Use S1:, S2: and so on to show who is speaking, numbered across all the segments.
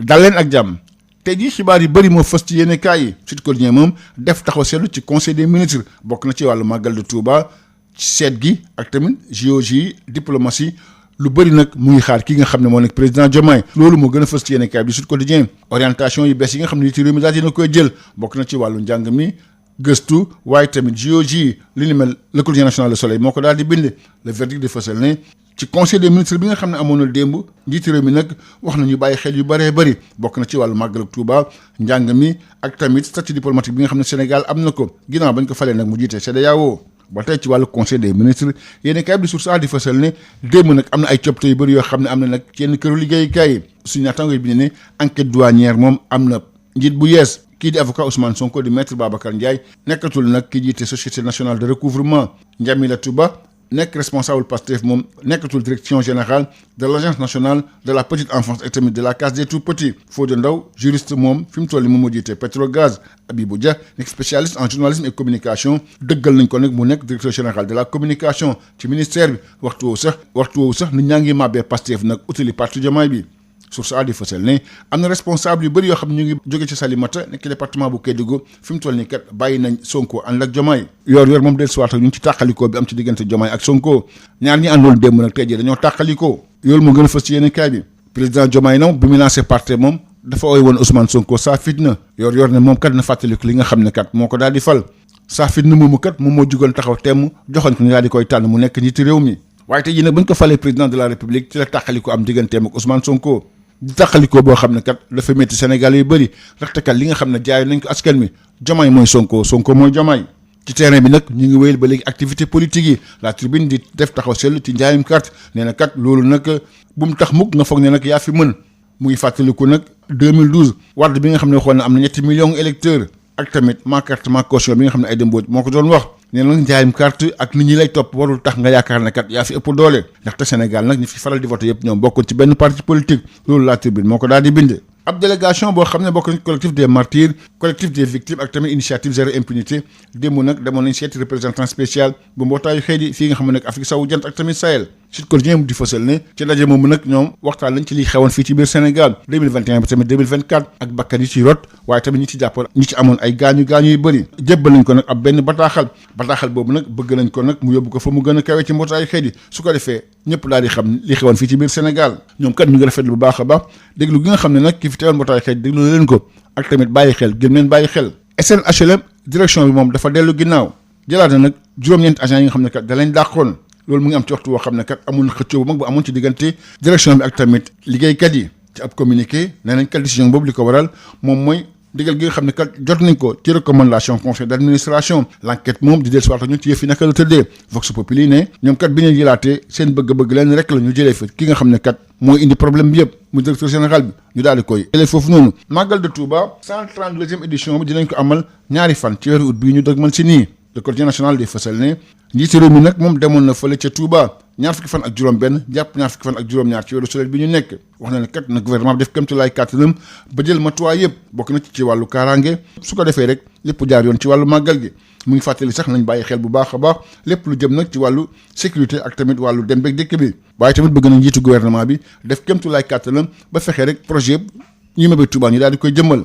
S1: dal leen ak jàmm tey jii xibaar yu bëri moo fës ci yéene kaay yi Sud Quotidien moom def taxaw seetlu ci conseil des ministres bokk na ci wàllu màggal de Touba seet gi ak tamit géologie diplomatie lu bëri nag mu ngi xaar ki nga xam ne moo nekk président Diomaye loolu moo gën a fës ci yéene kaay bi Sud Quotidien orientation yu bees yi nga xam ne ci réew mi daal dina koy jël bokk na ci wàllu njàng mi gëstu waaye tamit géologie li ni mel le Quotidien national Le Soleil moo ko daal di bind le verdict de fësal ne ci conseil des ministres bi nga xam ne amoon na démb njiiti réew mi nag wax nañu bàyyi xel yu bëree bëri bokk na ci wàllu màggal ak Touba njàng mi ak tamit statut diplomatique bi nga xam ne Sénégal am na ko ginnaaw bañ ko falee nag mu jiite CEDEAO ba tey ci wàllu conseil des ministres yéeni kaay bi di source a di fësal ne démb nag am na ay coppite yu bëri yoo xam ne am na nag yenn këru liggéeyukaay yi suñu naataango bi ne enquête douanière moom am na njiit bu yees kii di avocat Ousmane Sonko di maître Babacar Ndiaye nekkatul nag ki jiite société nationale de recouvrement Ndiamila Touba nekk responsable Pastef moom nekkatul direction générale de l' agence nationale de la petite enfance et tamit de la case des tout petits Fodé Ndaw juriste moom fi mu toll nii moom moo jiite Petrogaz Abibou Dia nekk spécialiste en journalisme et communication dëggal nañ ko nag mu nekk directeur général de la communication ci ministère bi waxtu woowu sax nit ñaa ngi màbbee Pastef nag utali parti Diomaye bi source a di fësal ne am na responsable yu bëri yoo xam ne ñu ngi jóge ci Salimata nekk département bu Kédougou fi mu toll nii kat bàyyi nañ Sonko ànd ak Diomaye yor moom del siwaat ak ñu ngi ci tàqalikoo bi am ci diggante Diomaye ak Sonko ñaar ñi àndoon démb nag tey jii dañoo tàqalikoo yoolu moo gën a fës ci yenn kaay bi président Diomaye nag bi mu lancé parti moom dafa ooy woon Ousmane Sonko saa fitna yor ne moom kat na fàttaliku li nga xam ne kat moo ko daal di fal saa fitna moomu kat moom moo jugoon taxaw temm joxoñ ko ñu daal di koy tànn mu nekk njiiti réew mi waaye tey jii nag bañ ko falee président de la république ci la tàqaliko am digganteem ak Ousmane Sonko di tàqalikoo boo xam ne kat dafa métti Sénégal yu bëri ndaxte kat li nga xam ne jaay nañ ko askan mi Diomaye mooy Sonko mooy Diomaye ci terrain bi nag ñu ngi wéyal ba léegi activité politique yi la tribune di def taxaw seetlu ci njaayum carte nee na kat loolu nag bu mu tax mukk nga foog ne nag yaa fi mën mu ngi fàttaliku nag 2012 Wade bi nga xam ne waxoon na am na 7 millions électeurs ak tamit ma carte ma caution bi nga xam ne Aïda Mbodj moo ko doon wax nee na njaayum carte ak nit ñi lay topp warul tax nga yaakaar ne kat yaa fi ëpp doole ndaxte Sénégal nag ñi fi faral di voté yëpp ñoom bokkoon ci benn parti politique loolu la tribune moo ko daal di bind ab délégation boo xam ne bokk nañ collectif des martyrs collectif des victimes ak tamit initiative zéro impunité démb nag demoon nañ seeti représentant spécial bu mbootaayu xëy di fii nga xam ne nag Afrique sowu jant ak tamit Sahel Sud Quotidien mu di fësal ne ci ndaje moomu nag ñoom waxtaan lañ ci liy xewoon fii ci biir Sénégal 2021 ba tamit 2024 ak bakkan yi ci rot waaye tamit ñi ci jàppoon ñi ci amoon ay gaañu yu bëri jébbal nañ ko nag ab benn bataaxal boobu nag bëgg nañ ko nag mu yóbbu ko fa mu gën a kawe ci mbootaayu xëy di su ko defee ñëpp daal di xam li xewoon fii ci biir Sénégal ñoom kat ñu ngi rafetlu bu baax a baax déglu gi nga xam ne nag ki fi teewal mbootaay xëy déglu na leen ko ak tamit bàyyi xel gën leen bàyyi xel SNHLM direction bi moom dafa dellu ginnaaw jëlaat na nag juróom-ñeenti agents yi nga xam ne kat da leen dàqoon loolu mu ngi am ci waxtu woo xam ne kat amul xëccoo bu mag bu amoon ci diggante direction bi ak tamit liggéeykat yi ci ab communiqué nee nañ kat décision boobu li ko waral moom mooy digal gi nga xam ne kat jot nañ ko ci recommandation conseil d' administration l' enquête moom di del siwaat ñun ci yëf yi naka la tëddee Vox Populi ne ñoom kat bi ñu jëlaatee seen bëgg-bëgg leen rek la ñu jëlee fi ki nga xam ne kat mooy indi problème bi yëpp mu directeur général bi ñu daal di koy jëlee foofu noonu màggal de Touba 132e édition bi dinañ ko amal ñaari fan ci weeru août bii ñu dëgmal si nii le quotidien national di fësal ne njiiti réew mi nag moom demoon na fële ca Touba ñaar fukki fan ak juróom benn jàpp ñaar fukki fan ak juróom-ñaar ci weeru soleil bi ñu nekk wax na ne kat na gouvernement bi def kéem tolluwaay kàttanam ba jël matuwaay yëpp bokk na ci wàllu kaaraange su ko defee rek lépp jaar yoon ci wàllu màggal gi mu ngi fàttali sax nañ bàyyi xel bu baax a baax lépp lu jëm nag ci wàllu sécurité ak tamit wàllu dem beeg dëkk bi waaye tamit bëgg nañ njiitu gouvernement bi def kéem tolluwaay kàttanam ba fexe rek projet yëpp ñi mébé Touba ñu daal di koy jëmmal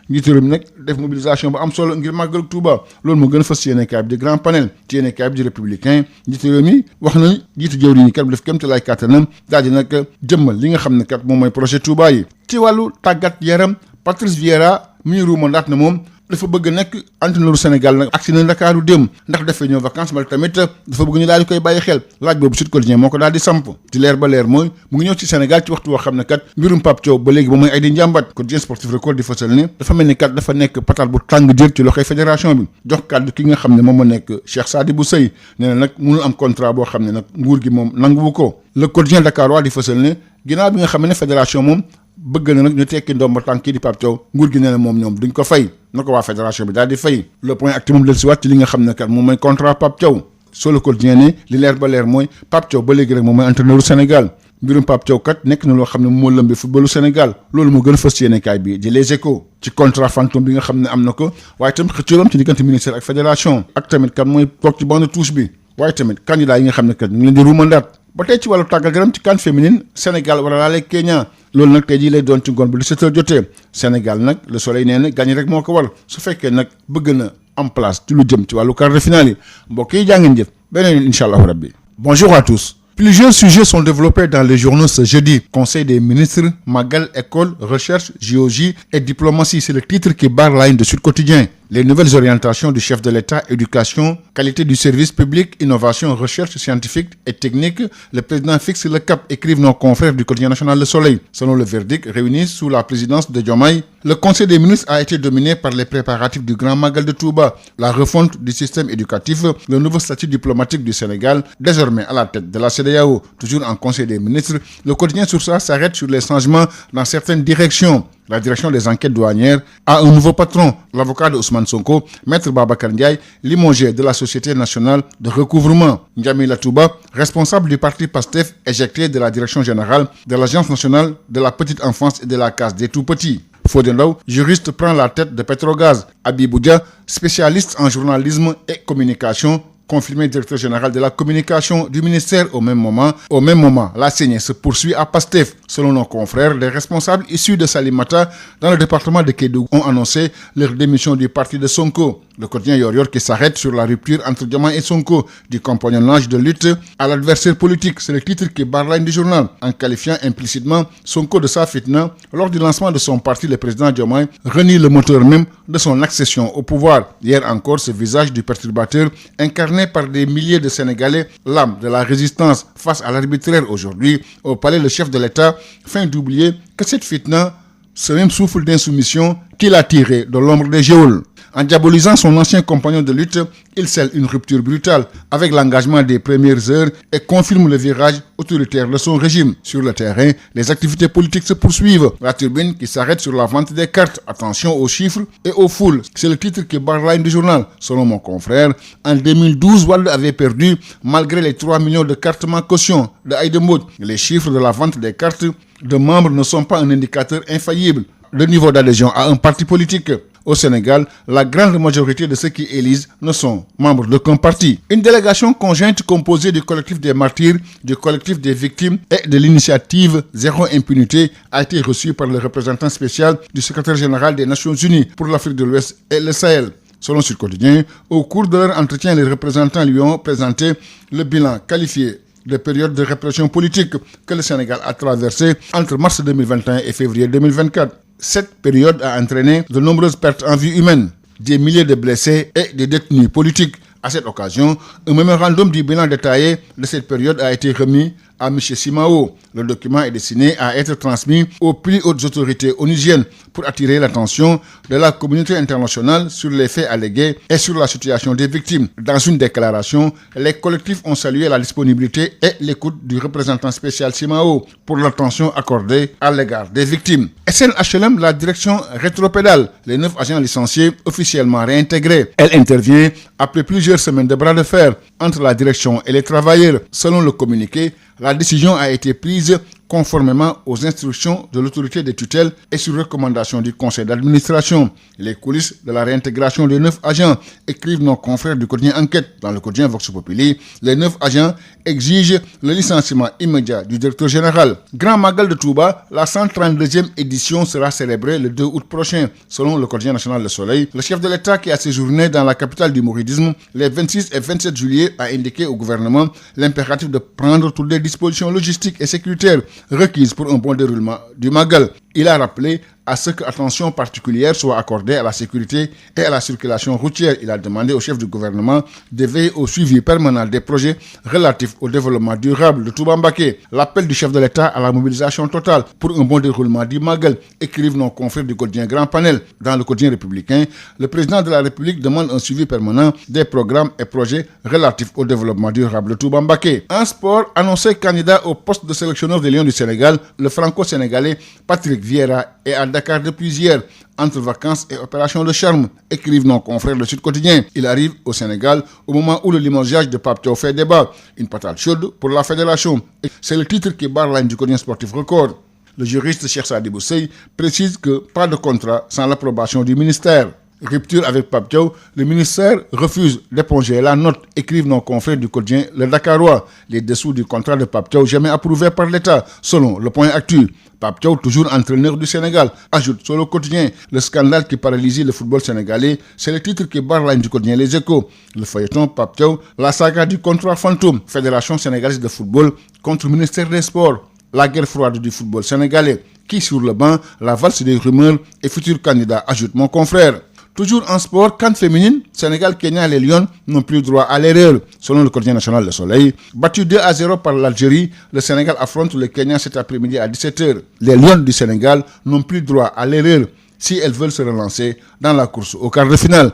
S1: njiitu réew mi nag def mobilisation bu am solo ngir màggal Touba loolu moo gën a fës ci yéenekaay bi di grand panel ci yéenekaay bi di républicain njiitu réew mi wax na njiitu jëwriñ ñi kat bu def kéem tolluwaay kàttanam daal di nag jëmmal li nga xam ne kat moom mooy projet Touba yi ci wàllu tàggat yaram Patrice Vieira mi ñu ruumandaat na moom dafa bëgg nekk entraîneur Sénégal nag agsi na Ndakaaru démb ndax dafay ñëw vacances wala tamit dafa bëgg ñu daal di koy bàyyi xel laaj boobu Sud Quotidien moo ko daal di samp ci leer ba leer mooy mu ngi ñëw ci Sénégal ci waxtu woo xam ne kat mbirum Pape Thiaw ba léegi ba mooy ay di njàmbat Quotidien sportif record di fësal ne dafa mel ni kat dafa nekk patal bu tàng jër ci loxoy fédération bi jox kàddu ki nga xam ne moom moo nekk Cheikh Sadibou Seye nee na nag mënul am contrat boo xam ne nag nguur gi moom nanguwu ko le Quotidien Dakar waa di fësal ne ginnaaw bi nga xam ne fédération moom bëgg na nag ñu tekki ndomba tànk kii di Pape Thiaw nguur gi nee na moom ñoom duñ ko fay na ko waa fédération bi daal di fay le point acte moom del si waat ci li nga xam ne kat moom mooy contrat Pape Thiaw soo le Quotidien ne li leer ba leer mooy Pape Thiaw ba léegi rek moom mooy entraîneur Sénégal mbirum Pape Thiaw kat nekk na loo xam ne moo lëmbee footballu Sénégal loolu moo gën a fës ci yéenekaay bi di Les Échos ci contrat fantôme bi nga xam ne am na ko waaye tamit xëccoolam ci diggante ministère ak fédération ak tamit kan mooy toog ci banc de touche bi waaye tamit candidat yi nga xam ne kat ñu ngi leen di ruumandaat ba tey ci wàllu tàggat yaram ci CAN féminine Sénégal war a laale Kenya loolu nag tey jii lay doon ci ngoon bu 17h jotee Sénégal nag le soleil nee na gagné rek moo ko war su fekkee nag bëgg na en place ci lu jëm ci wàllu quart de finale yi mbokk yi jaa ngeen jëf beneen incha allahu rabbi. Bonjour à tous. Plusieurs sujets sont développés dans les journaux ce jeudi. Conseil des ministres, Magal, école, recherche, JOJ et diplomatie. C'est le titre qui barre la ligne de Sud Quotidien. Les nouvelles orientations du chef de l'État, éducation, qualité du service public, innovation, recherche scientifique et technique. Le président fixe le cap, écrivent nos confrères du quotidien national Le Soleil. Selon le verdict réuni sous la présidence de Diomaye, le Conseil des ministres a été dominé par les préparatifs du Grand Magal de Touba, la refonte du système éducatif, le nouveau statut diplomatique du Sénégal, désormais à la tête de la CEDEAO. Toujours en Conseil des ministres, le quotidien sur ça s'arrête sur les changements dans certaines directions. La direction des enquêtes douanières a un nouveau patron, l'avocat de Ousmane Sonko, Maître Babacar Ndiaye, limogé de la Société nationale de recouvrement. Ndiamila Touba, responsable du parti PASTEF, éjecté de la direction générale de l'Agence nationale de la petite enfance et de la case des tout-petits. Fodé Ndaw, juriste, prend la tête de Petrogaz. Habibou Dia, spécialiste en journalisme et communication, confirmé directeur général de la communication du ministère au même moment, la saignée se poursuit à Pastef. Selon nos confrères, les responsables issus de Salimata dans le département de Kédougou ont annoncé leur démission du parti de Sonko. Le quotidien Yoor qui s'arrête sur la rupture entre Diomaye et Sonko, du compagnonnage de lutte à l'adversaire politique. C'est le titre qui barre la ligne du journal, en qualifiant implicitement Sonko de sa fitna. Lors du lancement de son parti, le président Diomaye renie le moteur même de son accession au pouvoir. Hier encore, ce visage du perturbateur incarné par des milliers de Sénégalais, l'âme de la résistance face à l'arbitraire aujourd'hui, au palais, le chef de l'État feint d'oublier que cette fitna, ce même souffle d'insoumission qu'il a tiré de l'ombre des geôles. En diabolisant son ancien compagnon de lutte, il scelle une rupture brutale avec l'engagement des premières heures et confirme le virage autoritaire de son régime. Sur le terrain, les activités politiques se poursuivent. La Tribune qui s'arrête sur la vente des cartes. Attention aux chiffres et aux foules. C'est le titre qui barre la ligne du journal. Selon mon confrère, en 2012, Wade avait perdu malgré les 3 millions de cartes caution de Aïda Mbodj. Les chiffres de la vente des cartes de membres ne sont pas un indicateur infaillible. Le niveau d'adhésion à un parti politique. Au Sénégal, la grande majorité de ceux qui élisent ne sont membres d'aucun parti. Une délégation conjointe composée du collectif des martyrs, du collectif des victimes et de l'initiative Zéro Impunité a été reçue par le représentant spécial du secrétaire général des Nations Unies pour l'Afrique de l'Ouest et le Sahel. Selon Sud Quotidien, au cours de leur entretien, les représentants lui ont présenté le bilan qualifié de période de répression politique que le Sénégal a traversée entre mars 2021 et février 2024. Cette période a entraîné de nombreuses pertes en vie humaine, des milliers de blessés et des détenus politiques. À cette occasion, un mémorandum du bilan détaillé de cette période a été remis à M. Simao. Le document est destiné à être transmis aux plus hautes autorités onusiennes pour attirer l'attention de la communauté internationale sur les faits allégués et sur la situation des victimes. Dans une déclaration, les collectifs ont salué la disponibilité et l'écoute du représentant spécial Simao pour l'attention accordée à l'égard des victimes. SNHLM, la direction rétropédale, les 9 agents licenciés officiellement réintégrés. Elle intervient après plusieurs semaines de bras de fer entre la direction et les travailleurs. Selon le communiqué, la décision a été prise conformément aux instructions de l'autorité des tutelles et sur recommandation du conseil d'administration. Les coulisses de la réintégration des 9 agents, écrivent nos confrères du quotidien Enquête. Dans le quotidien Vox Populi, les 9 agents exigent le licenciement immédiat du directeur général. Grand Magal de Touba, la 132e édition sera célébrée le 2 août prochain. Selon le quotidien national Le Soleil, le chef de l'État qui a séjourné dans la capitale du mouridisme les 26 et 27 juillet a indiqué au gouvernement l'impératif de prendre toutes les dispositions logistiques et sécuritaires requises pour un bon déroulement du Magal. Il a rappelé à ce que attention particulière soit accordée à la sécurité et à la circulation routière. Il a demandé au chef du gouvernement de veiller au suivi permanent des projets relatifs au développement durable de Touba Mbacké. L'appel du chef de l'État à la mobilisation totale pour un bon déroulement du Magal, écrivent nos confrères du quotidien Grand Panel. Dans le quotidien républicain, le président de la République demande un suivi permanent des programmes et projets relatifs au développement durable de Touba Mbacké. En sport, annoncé candidat au poste de sélectionneur des Lions du Sénégal, le franco-sénégalais Patrick Vieira est à Dakar depuis hier, entre vacances et opération de charme, écrivent nos confrères de Sud Quotidien. Il arrive au Sénégal au moment où le limogeage de Pape Thiaw fait débat. Une patate chaude pour la fédération. C'est le titre qui barre la ligne du quotidien sportif Record. Le juriste Cheikh Sadibou Sey précise que pas de contrat sans l'approbation du ministère. Rupture avec Pape Thiaw, le ministère refuse d'éponger la note, écrivent nos confrères du quotidien Le Dakarois. Les dessous du contrat de Pape Thiaw jamais approuvé par l'État, selon le point actu. Pape Thiaw, toujours entraîneur du Sénégal, ajoute sur le quotidien le scandale qui paralyse le football sénégalais. C'est le titre qui barre la ligne du quotidien Les Échos. Le feuilleton Pape Thiaw, la saga du contrat fantôme, Fédération sénégalaise de football contre le ministère des Sports. La guerre froide du football sénégalais, qui sur le banc, la valse des rumeurs et futurs candidats, ajoute mon confrère. Toujours en sport, CAN féminine, Sénégal, Kenya et les Lions n'ont plus droit à l'erreur. Selon le quotidien national Le Soleil, battu 2-0 par l'Algérie, le Sénégal affronte le Kenya cet après-midi à 17h. Les Lions du Sénégal n'ont plus droit à l'erreur si elles veulent se relancer dans la course au quart de finale.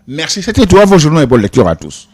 S1: Merci, c'était toi, vos journaux et bonne lecture à tous.